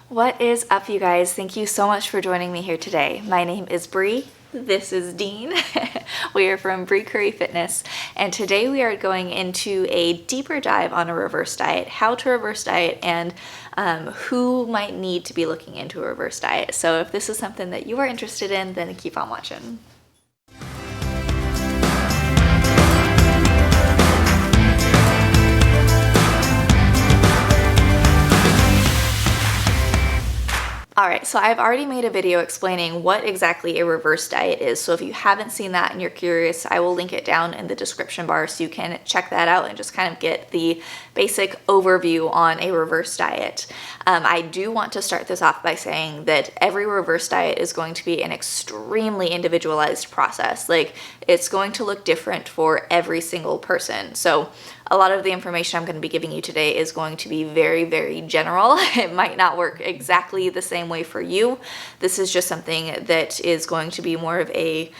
What is up, you guys? Thank you so much for joining me here today. My name is Bree. This is Dean. We are from Bree Curry Fitness, and today we are going into a deeper dive on a reverse diet, how to reverse diet, and who might need to be looking into a reverse diet. So if this is something that you are interested in, then keep on watching. Alright, so I've already made a video explaining what exactly a reverse diet is, so if you haven't seen that and you're curious, I will link it down in the description bar so you can check that out and just kind of get the basic overview on a reverse diet. I do want to start this off by saying that every reverse diet is going to be an extremely individualized process. Like, it's going to look different for every single person. So a lot of the information I'm going to be giving you today is going to be very, very general. It might not work exactly the same way for you. This is just something that is going to be more of a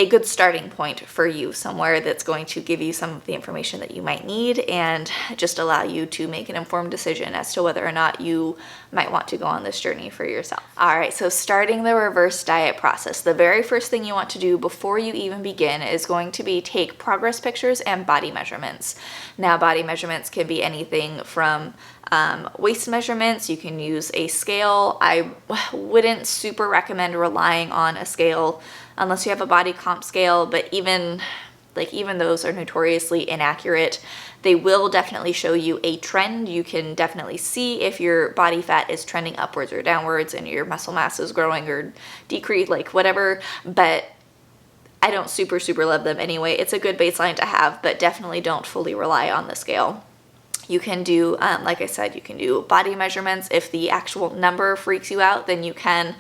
good starting point for you, somewhere that's going to give you some of the information that you might need and just allow you to make an informed decision as to whether or not you might want to go on this journey for yourself. All right, so starting the reverse diet process, the very first thing you want to do before you even begin is going to be take progress pictures and body measurements. Now, body measurements can be anything from waist measurements. You can use a scale. I wouldn't super recommend relying on a scale unless you have a body comp scale, but even those are notoriously inaccurate. They will definitely show you a trend. You can definitely see if your body fat is trending upwards or downwards and your muscle mass is growing or decreased, like whatever, but I don't super love them anyway. It's a good baseline to have, but definitely don't fully rely on the scale. You can do, like I said, you can do body measurements. If the actual number freaks you out, then you can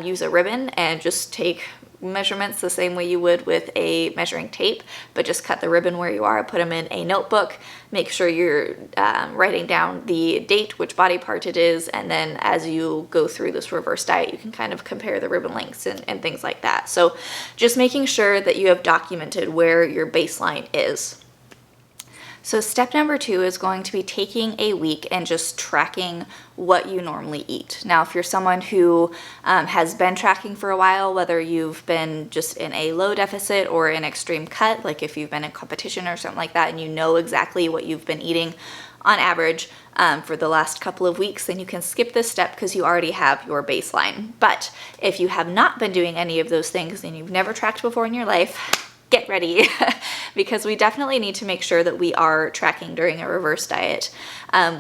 use a ribbon and just take measurements the same way you would with a measuring tape, but just cut the ribbon where you are, put them in a notebook, make sure you're writing down the date, which body part it is, and then as you go through this reverse diet, you can kind of compare the ribbon lengths and things like that. So just making sure that you have documented where your baseline is. So step number 2 is going to be taking a week and just tracking what you normally eat. Now, if you're someone who has been tracking for a while, whether you've been just in a low deficit or an extreme cut, like if you've been in competition or something like that and you know exactly what you've been eating on average for the last couple of weeks, then you can skip this step because you already have your baseline. But if you have not been doing any of those things and you've never tracked before in your life, get ready because we definitely need to make sure that we are tracking during a reverse diet.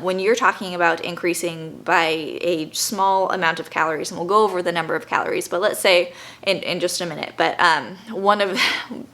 When you're talking about increasing by a small amount of calories, and we'll go over the number of calories, but let's say in just a minute, but one of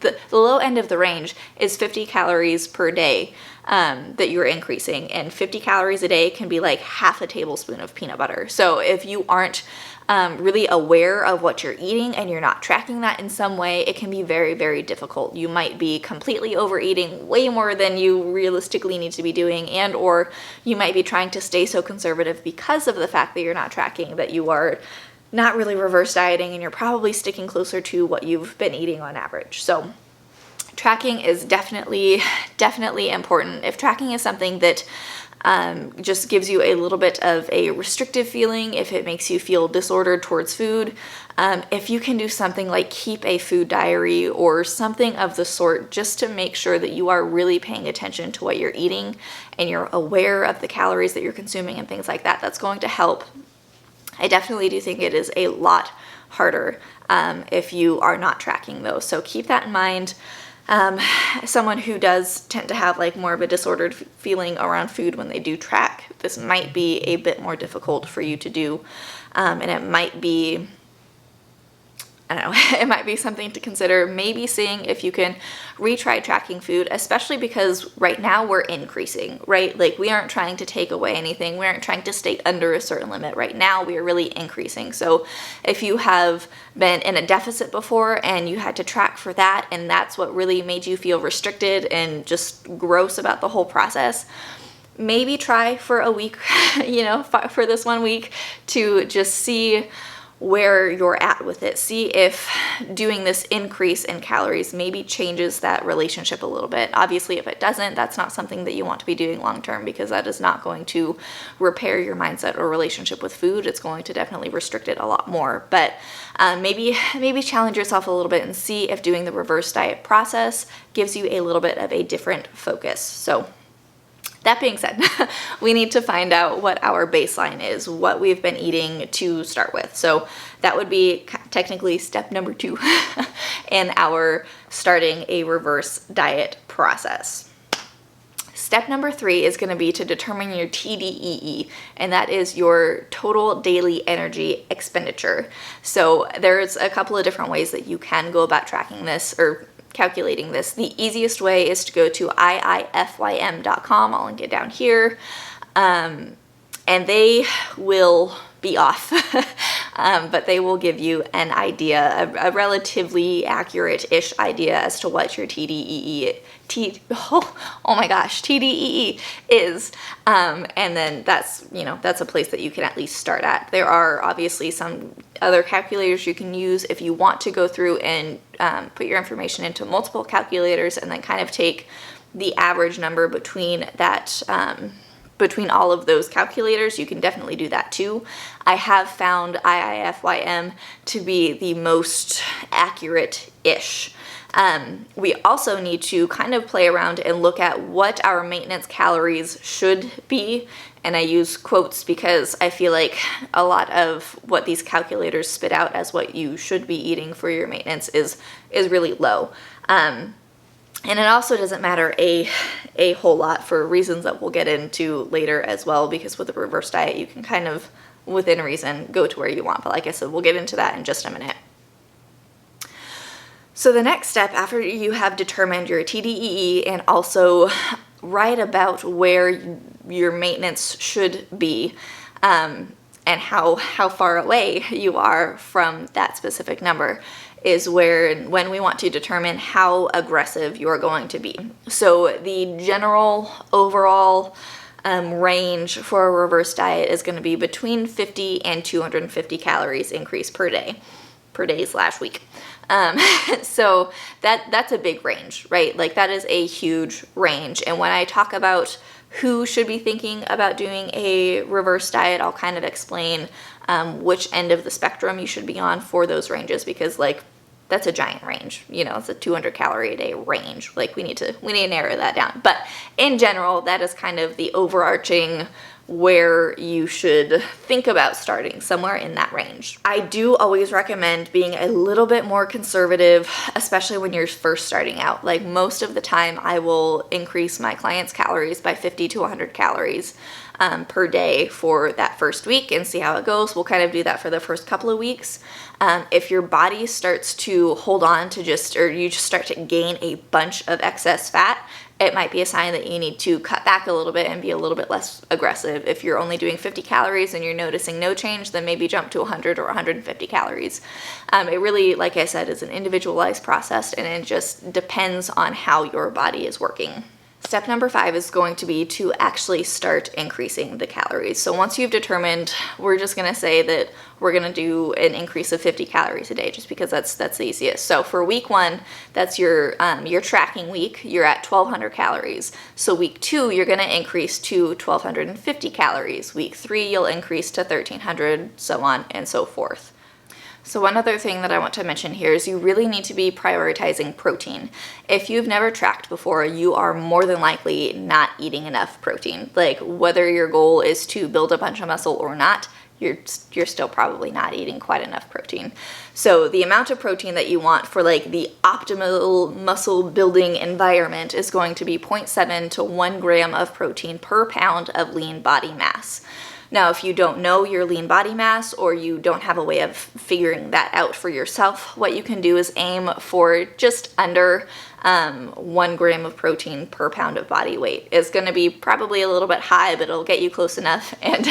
the low end of the range is 50 calories per day that you're increasing, and 50 calories a day can be like half a tablespoon of peanut butter. So if you aren't really aware of what you're eating and you're not tracking that in some way, it can be very, very difficult. You might be completely overeating way more than you realistically need to be doing, and or you might be trying to stay so conservative because of the fact that you're not tracking that you are not really reverse dieting and you're probably sticking closer to what you've been eating on average. So tracking is definitely important. If tracking is something that just gives you a little bit of a restrictive feeling, if it makes you feel disordered towards food, if you can do something like keep a food diary or something of the sort, just to make sure that you are really paying attention to what you're eating and you're aware of the calories that you're consuming and things like that, that's going to help. I definitely do think it is a lot harder if you are not tracking those. So keep that in mind. Someone who does tend to have like more of a disordered feeling around food when they do track, this might be a bit more difficult for you to do, and it might be, I don't know, it might be something to consider, maybe seeing if you can retry tracking food, especially because right now we're increasing, right? Like, we aren't trying to take away anything. We aren't trying to stay under a certain limit. Right now we are really increasing. So if you have been in a deficit before and you had to track for that, and that's what really made you feel restricted and just gross about the whole process, maybe try for a week, for this 1 week to just see where you're at with it. See if doing this increase in calories maybe changes that relationship a little bit. Obviously, if it doesn't, that's not something that you want to be doing long term, because that is not going to repair your mindset or relationship with food. It's going to definitely restrict it a lot more. But maybe challenge yourself a little bit and see if doing the reverse diet process gives you a little bit of a different focus. So that being said, we need to find out what our baseline is, what we've been eating to start with. So that would be technically step number 2 in our starting a reverse diet process. Step number 3 is going to be to determine your TDEE, and that is your total daily energy expenditure. So there's a couple of different ways that you can go about tracking this or calculating this. The easiest way is to go to iifym.com. I'll link it down here. And they will be off, but they will give you an idea, a relatively accurate-ish idea as to what your TDEE is. And then that's a place that you can at least start at. There are obviously some other calculators you can use if you want to go through and put your information into multiple calculators and then kind of take the average number between that, between all of those calculators. You can definitely do that too. I have found IIFYM to be the most accurate-ish. We also need to kind of play around and look at what our maintenance calories should be. And I use quotes because I feel like a lot of what these calculators spit out as what you should be eating for your maintenance is really low. And it also doesn't matter a whole lot for reasons that we'll get into later as well, because with a reverse diet, you can kind of, within reason, go to where you want. But like I said, we'll get into that in just a minute. So the next step, after you have determined your TDEE and also right about where your maintenance should be, and how far away you are from that specific number, is when we want to determine how aggressive you're going to be. So the general overall range for a reverse diet is going to be between 50 and 250 calories increase per day/week. So that's a big range, right? Like that is a huge range. And when I talk about who should be thinking about doing a reverse diet, I'll kind of explain which end of the spectrum you should be on for those ranges, because like that's a giant range. It's a 200 calorie a day range. Like we need to narrow that down. But in general, that is kind of the overarching where you should think about starting, somewhere in that range. I do always recommend being a little bit more conservative, especially when you're first starting out. Like most of the time, I will increase my clients' calories by 50 to 100 calories per day for that first week and see how it goes. We'll kind of do that for the first couple of weeks. If your body starts to hold on to you just start to gain a bunch of excess fat, it might be a sign that you need to cut back a little bit and be a little bit less aggressive. If you're only doing 50 calories and you're noticing no change, then maybe jump to 100 or 150 calories. It really, like I said, is an individualized process, and it just depends on how your body is working. Step number 5 is going to be to actually start increasing the calories. So once you've determined, we're just going to say that we're going to do an increase of 50 calories a day, just because that's the easiest. So for week 1, that's your tracking week. You're at 1,200 calories. So week 2, you're going to increase to 1,250 calories. Week 3, you'll increase to 1,300, so on and so forth. So one other thing that I want to mention here is you really need to be prioritizing protein. If you've never tracked before, you are more than likely not eating enough protein. Like whether your goal is to build a bunch of muscle or not, you're still probably not eating quite enough protein. So the amount of protein that you want for like the optimal muscle building environment is going to be 0.7 to 1 gram of protein per pound of lean body mass. Now, if you don't know your lean body mass or you don't have a way of figuring that out for yourself, what you can do is aim for just under 1 gram of protein per pound of body weight. It's going to be probably a little bit high, but it'll get you close enough, and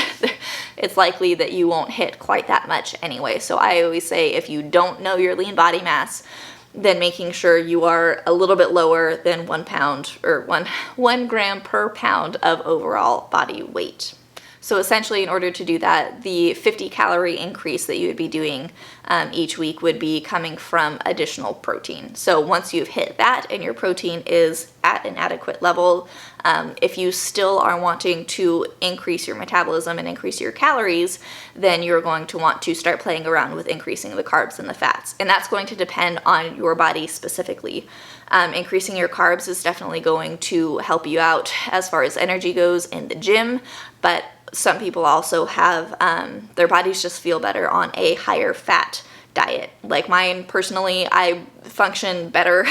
it's likely that you won't hit quite that much anyway. So I always say if you don't know your lean body mass, then making sure you are a little bit lower than 1 pound or 1 gram per pound of overall body weight. So essentially, in order to do that, the 50 calorie increase that you would be doing each week would be coming from additional protein. So once you've hit that and your protein is at an adequate level, if you still are wanting to increase your metabolism and increase your calories, then you're going to want to start playing around with increasing the carbs and the fats. And that's going to depend on your body specifically. Increasing your carbs is definitely going to help you out as far as energy goes in the gym, but some people also have their bodies just feel better on a higher fat diet. Like mine personally, I function better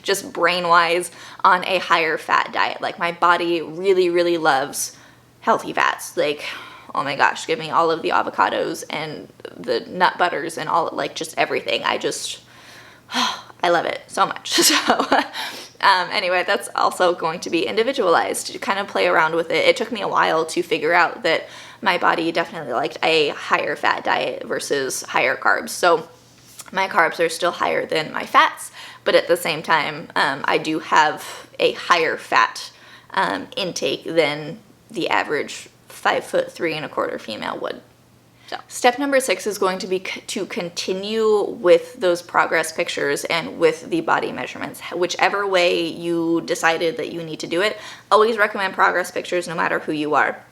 just brain-wise on a higher fat diet. Like my body really, really loves healthy fats. Like, oh my gosh, give me all of the avocados and the nut butters and all, like just everything. I love it so much. So anyway, that's also going to be individualized, to kind of play around with it. It took me a while to figure out that my body definitely liked a higher fat diet versus higher carbs. So my carbs are still higher than my fats, but at the same time, I do have a higher fat intake than the average 5'3¼ female would. So step number 6 is going to be to continue with those progress pictures and with the body measurements. Whichever way you decided that you need to do it, always recommend progress pictures no matter who you are.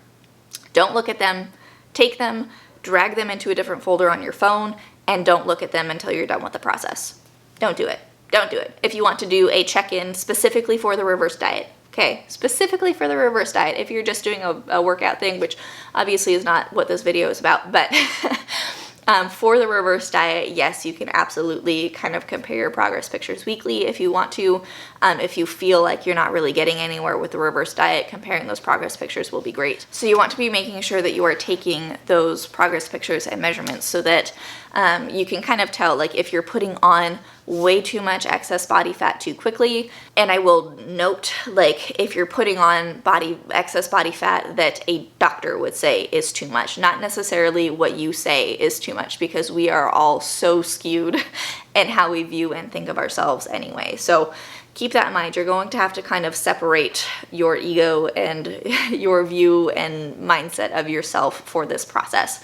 Don't look at them, take them, drag them into a different folder on your phone, and don't look at them until you're done with the process. Don't do it. Don't do it. If you want to do a check-in specifically for the reverse diet, okay, specifically for the reverse diet, if you're just doing a workout thing, which obviously is not what this video is about, but for the reverse diet, yes, you can absolutely kind of compare your progress pictures weekly if you want to. If you feel like you're not really getting anywhere with the reverse diet, comparing those progress pictures will be great. So you want to be making sure that you are taking those progress pictures and measurements so that you can kind of tell, like, if you're putting on way too much excess body fat too quickly. And I will note, like, if you're putting on excess body fat that a doctor would say is too much, not necessarily what you say is too much, because we are all so skewed in how we view and think of ourselves anyway. So keep that in mind. You're going to have to kind of separate your ego and your view and mindset of yourself for this process.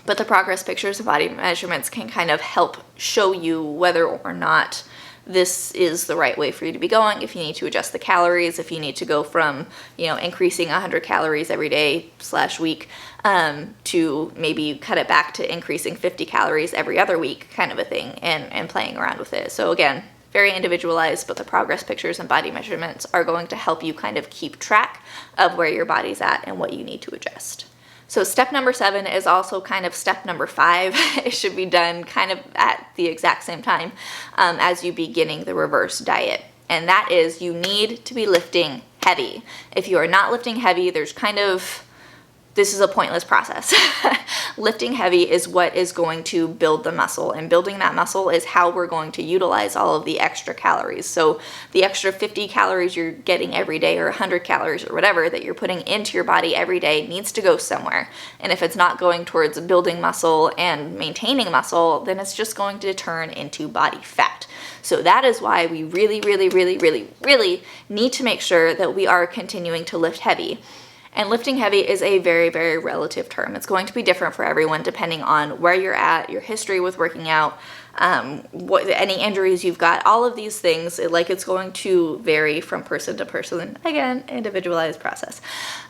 But the progress pictures and body measurements can kind of help show you whether or not this is the right way for you to be going, if you need to adjust the calories, if you need to go from, increasing 100 calories every day / week to maybe cut it back to increasing 50 calories every other week, kind of a thing, and playing around with it. So again, very individualized, but the progress pictures and body measurements are going to help you kind of keep track of where your body's at and what you need to adjust. So step number 7 is also kind of step number 5. It should be done kind of at the exact same time as you beginning the reverse diet. And that is, you need to be lifting heavy. If you are not lifting heavy, this is a pointless process. Lifting heavy is what is going to build the muscle, and building that muscle is how we're going to utilize all of the extra calories. So the extra 50 calories you're getting every day, or 100 calories or whatever that you're putting into your body every day, needs to go somewhere. And if it's not going towards building muscle and maintaining muscle, then it's just going to turn into body fat. So that is why we really, really, really, really, really need to make sure that we are continuing to lift heavy. And lifting heavy is a very, very relative term. It's going to be different for everyone depending on where you're at, your history with working out, any injuries you've got, all of these things. It's going to vary from person to person. Again, individualized process.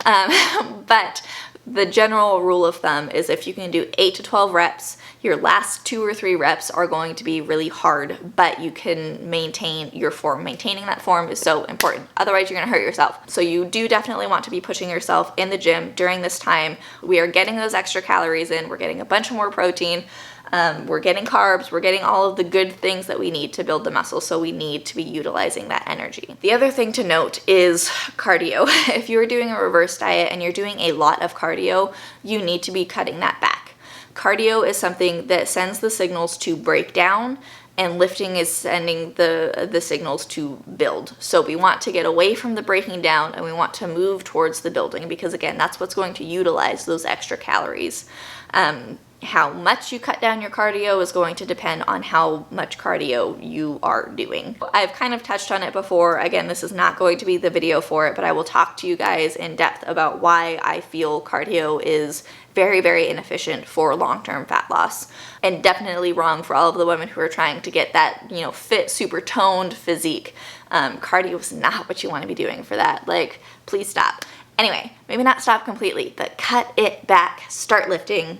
But the general rule of thumb is if you can do 8 to 12 reps, your last 2 or 3 reps are going to be really hard, but you can maintain your form. Maintaining that form is so important. Otherwise, you're going to hurt yourself. So you do definitely want to be pushing yourself in the gym during this time. We are getting those extra calories in. We're getting a bunch more protein. We're getting carbs. We're getting all of the good things that we need to build the muscle. So we need to be utilizing that energy. The other thing to note is cardio. If you're doing a reverse diet and you're doing a lot of cardio, you need to be cutting that back. Cardio is something that sends the signals to break down, and lifting is sending the signals to build. So we want to get away from the breaking down and we want to move towards the building, because again, that's what's going to utilize those extra calories. How much you cut down your cardio is going to depend on how much cardio you are doing. I've kind of touched on it before. Again, this is not going to be the video for it, but I will talk to you guys in depth about why I feel cardio is very, very inefficient for long-term fat loss, and definitely wrong for all of the women who are trying to get that, you know, fit, super toned physique. Cardio is not what you want to be doing for that. Like, please stop. Anyway, maybe not stop completely, but cut it back, start lifting.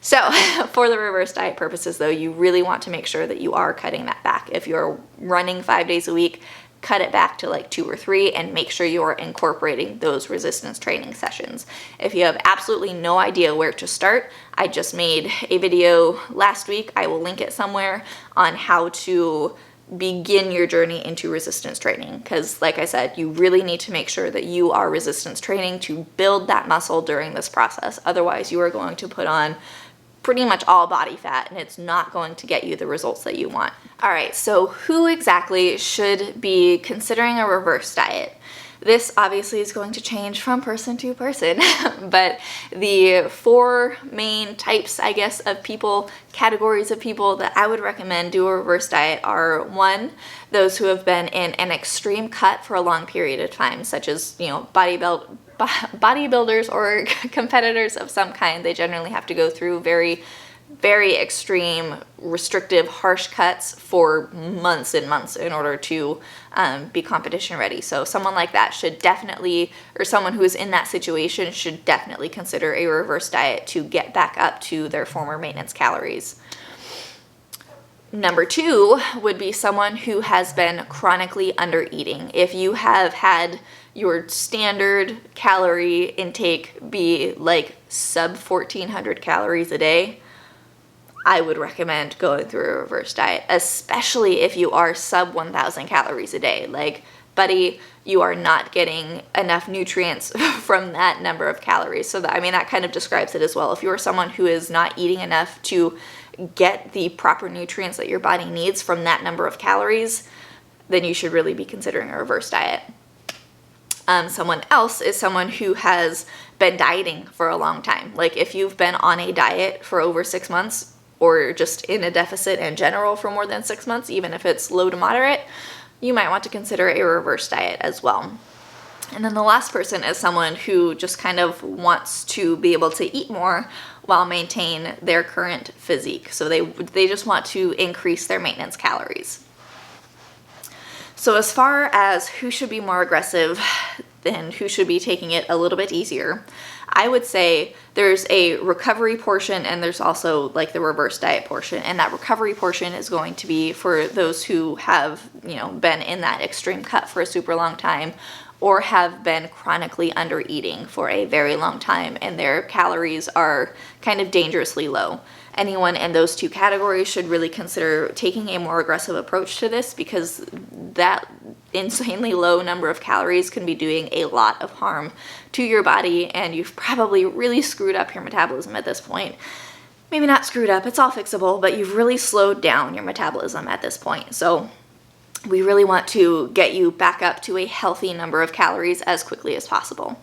So for the reverse diet purposes though, you really want to make sure that you are cutting that back. If you're running 5 days a week, cut it back to like 2 or 3 and make sure you're incorporating those resistance training sessions. If you have absolutely no idea where to start, I just made a video last week, I will link it somewhere, on how to begin your journey into resistance training, because like I said, you really need to make sure that you are resistance training to build that muscle during this process. Otherwise, you are going to put on pretty much all body fat and it's not going to get you the results that you want. All right, so who exactly should be considering a reverse diet? This obviously is going to change from person to person, but the 4 main types, I guess, of people, categories of people that I would recommend do a reverse diet are: 1, those who have been in an extreme cut for a long period of time, such as, you know, bodybuilders or competitors of some kind. They generally have to go through very, very extreme, restrictive, harsh cuts for months and months in order to be competition ready. So someone like that should definitely, or someone who is in that situation should definitely consider a reverse diet to get back up to their former maintenance calories. Number 2 would be someone who has been chronically under eating. If you have had your standard calorie intake be like sub 1,400 calories a day, I would recommend going through a reverse diet, especially if you are sub 1,000 calories a day. Like, buddy, you are not getting enough nutrients from that number of calories. So that, I mean, that kind of describes it as well. If you're someone who is not eating enough to get the proper nutrients that your body needs from that number of calories, then you should really be considering a reverse diet. Someone else is someone who has been dieting for a long time. Like, if you've been on a diet for over 6 months, or just in a deficit in general for more than 6 months, even if it's low to moderate, you might want to consider a reverse diet as well. And then the last person is someone who just kind of wants to be able to eat more while maintain their current physique. So they just want to increase their maintenance calories. So as far as who should be more aggressive and who should be taking it a little bit easier, I would say there's a recovery portion and there's also like the reverse diet portion. And that recovery portion is going to be for those who have, you know, been in that extreme cut for a super long time, or have been chronically under eating for a very long time and their calories are kind of dangerously low. Anyone in those 2 categories should really consider taking a more aggressive approach to this, because that insanely low number of calories can be doing a lot of harm to your body, and you've probably really screwed up your metabolism at this point. Maybe not screwed up, it's all fixable, but you've really slowed down your metabolism at this point. So we really want to get you back up to a healthy number of calories as quickly as possible.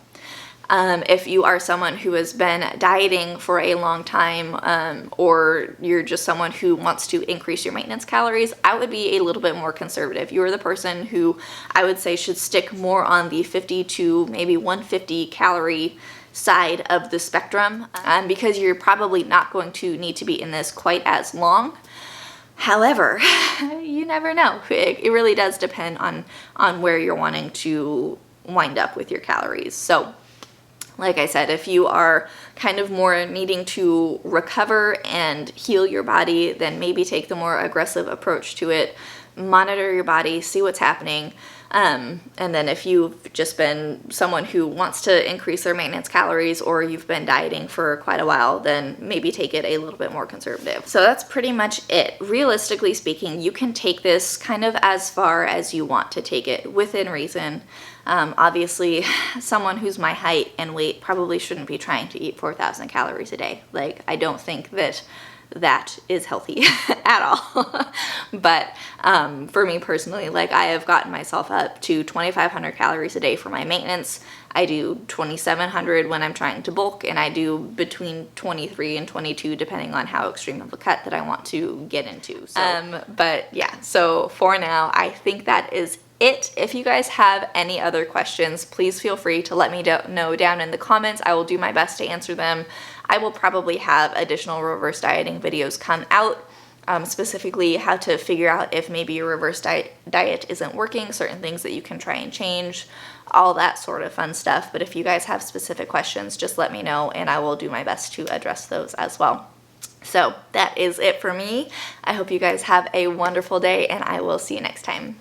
If you are someone who has been dieting for a long time, or you're just someone who wants to increase your maintenance calories, I would be a little bit more conservative. You are the person who I would say should stick more on the 50 to maybe 150 calorie side of the spectrum, because you're probably not going to need to be in this quite as long. However, you never know. It really does depend on where you're wanting to wind up with your calories. So like I said, if you are kind of more needing to recover and heal your body, then maybe take the more aggressive approach to it. Monitor your body, see what's happening. And then if you've just been someone who wants to increase their maintenance calories, or you've been dieting for quite a while, then maybe take it a little bit more conservative. So that's pretty much it. Realistically speaking, you can take this kind of as far as you want to take it within reason. Obviously, someone who's my height and weight probably shouldn't be trying to eat 4,000 calories a day. Like, I don't think that that is healthy at all. But for me personally, like I have gotten myself up to 2,500 calories a day for my maintenance. I do 2,700 when I'm trying to bulk, and I do between 23 and 22 depending on how extreme of a cut that I want to get into. So, but yeah, so for now, I think that is it. If you guys have any other questions, please feel free to let me know down in the comments. I will do my best to answer them. I will probably have additional reverse dieting videos come out, specifically how to figure out if maybe your reverse diet isn't working, certain things that you can try and change, all that sort of fun stuff. But if you guys have specific questions, just let me know and I will do my best to address those as well. So that is it for me. I hope you guys have a wonderful day and I will see you next time.